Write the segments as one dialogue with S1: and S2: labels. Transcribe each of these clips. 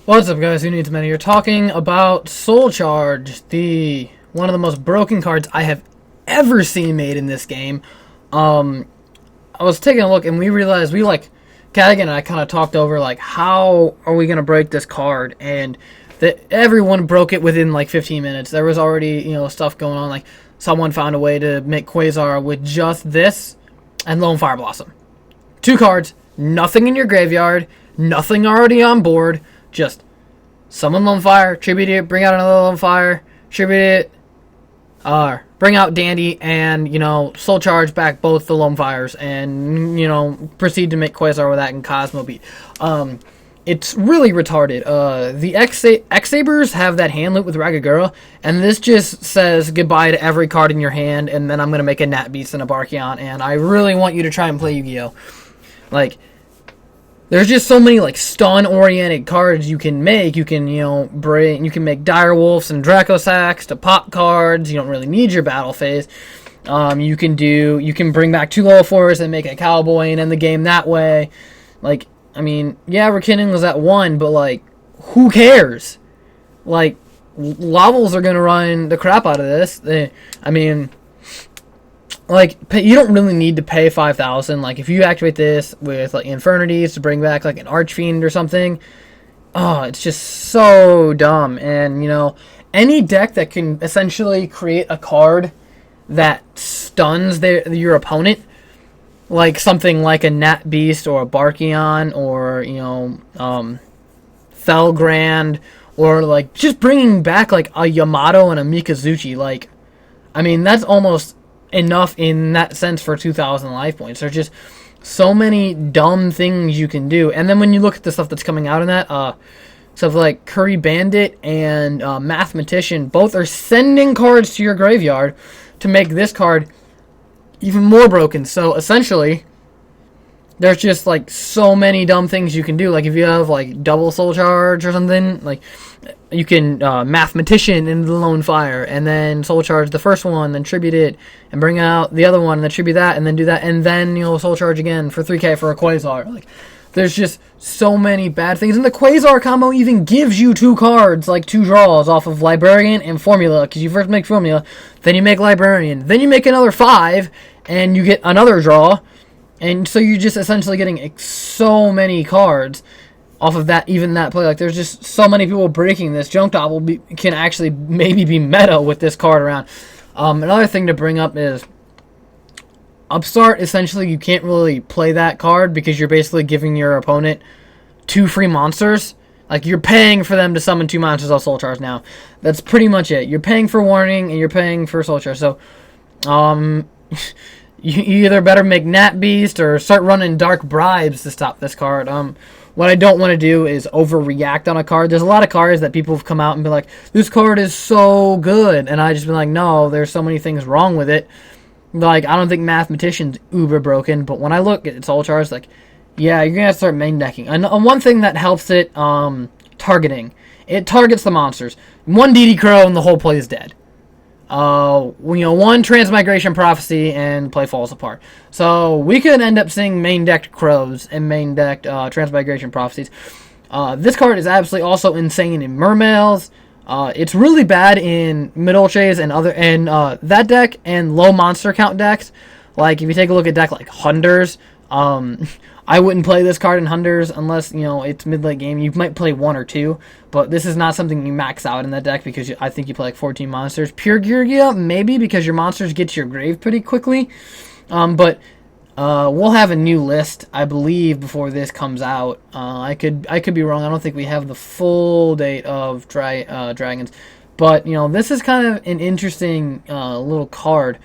S1: What's up, guys? WhoNeedsMeta here, talking about Soul Charge, the one of the most broken cards I have ever seen made in this game. I was taking a look and we realized Cadigan and I kind of talked over how are we gonna break this card, and that everyone broke it within 15 minutes. There was already stuff going on, someone found a way to make Quasar with just this and Lone Fire Blossom. 2 cards, nothing in your graveyard, nothing already on board. Just summon Lone Fire, tribute it, bring out another Lone Fire, tribute it, bring out Dandy, and, Soul Charge back both the Lone Fires, and, proceed to make Quasar with that and Cosmo Beat. It's really retarded. The X-Sabers have that hand loop with Ragagura, and this just says goodbye to every card in your hand, and then I'm going to make a Nat Beast and a Barkion, and I really want you to try and play Yu-Gi-Oh! There's just so many stun-oriented cards you can make. You can you can make Direwolves and Dracosacks to pop cards. You don't really need your battle phase. You can bring back 2 level 4s and make a Cowboy and end the game that way. Yeah, Rekindling was at 1, but who cares? Levels are gonna run the crap out of this. You don't really need to pay 5,000. If you activate this with Infernities to bring back an Archfiend or something, it's just so dumb. And any deck that can essentially create a card that stuns your opponent, something like a Nat Beast or a Barkion or Felgrand, or just bringing back a Yamato and a Mikazuchi, that's almost enough in that sense for 2,000 life points. There's just so many dumb things you can do. And then when you look at the stuff that's coming out in that, stuff like Curry Bandit and Mathematician, both are sending cards to your graveyard to make this card even more broken. So essentially, there's just so many dumb things you can do. If you have double Soul Charge or something, you can Mathematician into the Lone Fire, and then Soul Charge the first one, then tribute it, and bring out the other one, and then tribute that, and then do that, and then Soul Charge again for 3k for a Quasar. There's just so many bad things, and the Quasar combo even gives you 2 cards, 2 draws off of Librarian and Formula, because you first make Formula, then you make Librarian, then you make another 5, and you get another draw, and so you're just essentially getting so many cards off of that, even that play. There's just so many people breaking this. Junk Top can actually maybe be meta with this card around. Another thing to bring up is Upstart. Essentially, you can't really play that card because you're basically giving your opponent 2 free monsters. You're paying for them to summon 2 monsters off Soul Charge now. That's pretty much it. You're paying for Warning and you're paying for Soul Charge. So, you either better make Nat Beast or start running Dark Bribes to stop this card. What I don't want to do is overreact on a card. There's a lot of cards that people have come out and be like, this card is so good. And I just been like, no, there's so many things wrong with it. I don't think Mathematician's uber broken. But when I look at Soul Charge, yeah, you're going to have to start main decking. And one thing that helps it, targeting. It targets the monsters. 1 DD Crow and the whole play is dead. 1 Transmigration Prophecy and play falls apart. So we could end up seeing main decked Crows and main decked Transmigration Prophecies. This card is absolutely also insane in Mermails. It's really bad in Middletrays and that deck and low monster count decks. If you take a look at deck like Hunders, I wouldn't play this card in Hunters unless, it's mid-late game. You might play 1 or 2, but this is not something you max out in that deck because I think you play 14 monsters. Pure Geargia, maybe, because your monsters get to your grave pretty quickly. But we'll have a new list, I believe, before this comes out. I could be wrong. I don't think we have the full date of Dragons. But, this is kind of an interesting little card.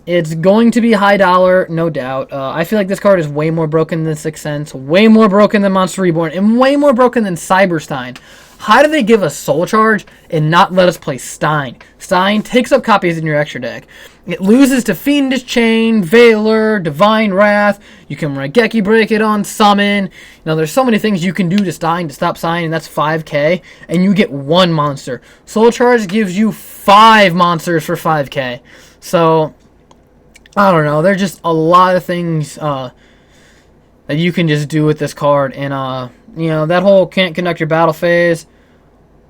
S1: It's going to be high dollar, no doubt. I feel like this card is way more broken than Sixth Sense, way more broken than Monster Reborn, and way more broken than Cyberstein. How do they give us Soul Charge and not let us play Stein? Stein takes up copies in your extra deck. It loses to Fiendish Chain, Veiler, Divine Wrath. You can Raigeki Break it on Summon. There's so many things you can do to Stein to stop Stein, and that's 5k, and you get 1 monster. Soul Charge gives you 5 monsters for 5k. So I don't know. There's just a lot of things that you can just do with this card. And, that whole can't conduct your battle phase,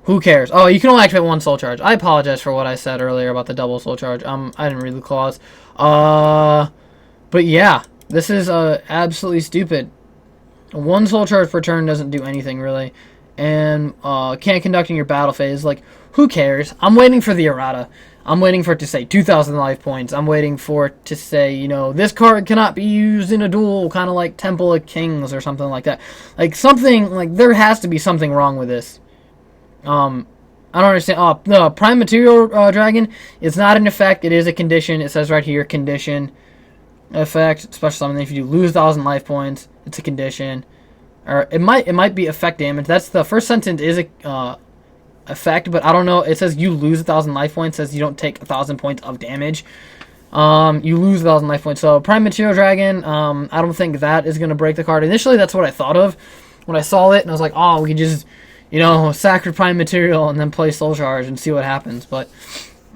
S1: who cares? Oh, you can only activate one soul charge. I apologize for what I said earlier about the double soul charge. I didn't read the clause. But yeah, this is absolutely stupid. One soul charge per turn doesn't do anything, really. And can't conducting your battle phase. Like, who cares? I'm waiting for the errata. I'm waiting for it to say 2,000 life points. I'm waiting for it to say, this card cannot be used in a duel, kind of like Temple of Kings or something like that. Like, something, like, there has to be something wrong with this. I don't understand. Oh, the Prime Material Dragon is not an effect. It is a condition. It says right here, condition effect. Special summon. If you lose 1,000 life points, it's a condition. Or it might be effect damage. That's the first sentence is a effect, but I don't know. It says you lose 1,000 life points. It says you don't take 1,000 points of damage. You lose 1,000 life points. So Prime Material Dragon. I don't think that is gonna break the card. Initially, that's what I thought of when I saw it, and I was like, oh, we can just sacred Prime Material and then play Soul Charge and see what happens. But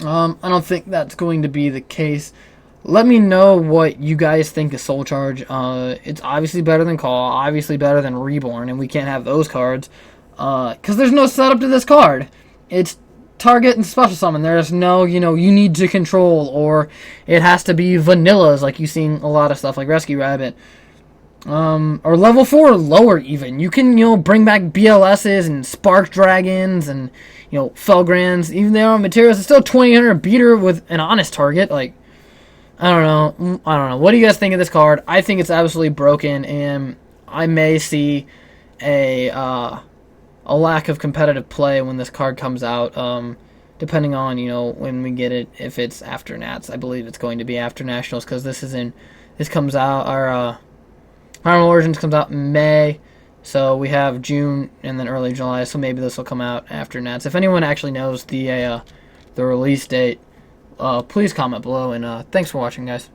S1: I don't think that's going to be the case. Let me know what you guys think of Soul Charge. It's obviously better than Call, obviously better than Reborn, and we can't have those cards because there's no setup to this card. It's target and special summon. There's no, you need to control, or it has to be vanillas like you've seen a lot of stuff like Rescue Rabbit. Or level 4 or lower even. You can, bring back BLSs and Spark Dragons and, Felgrands. Even though on materials, it's still 2,800 beater with an honest target. Like, I don't know. What do you guys think of this card? I think it's absolutely broken, and I may see a lack of competitive play when this card comes out, depending on, when we get it, if it's after Nats. I believe it's going to be after Nationals, because this comes out, our, Primal Origins comes out in May, so we have June and then early July, so maybe this will come out after Nats. If anyone actually knows the release date, please comment below, and thanks for watching, guys.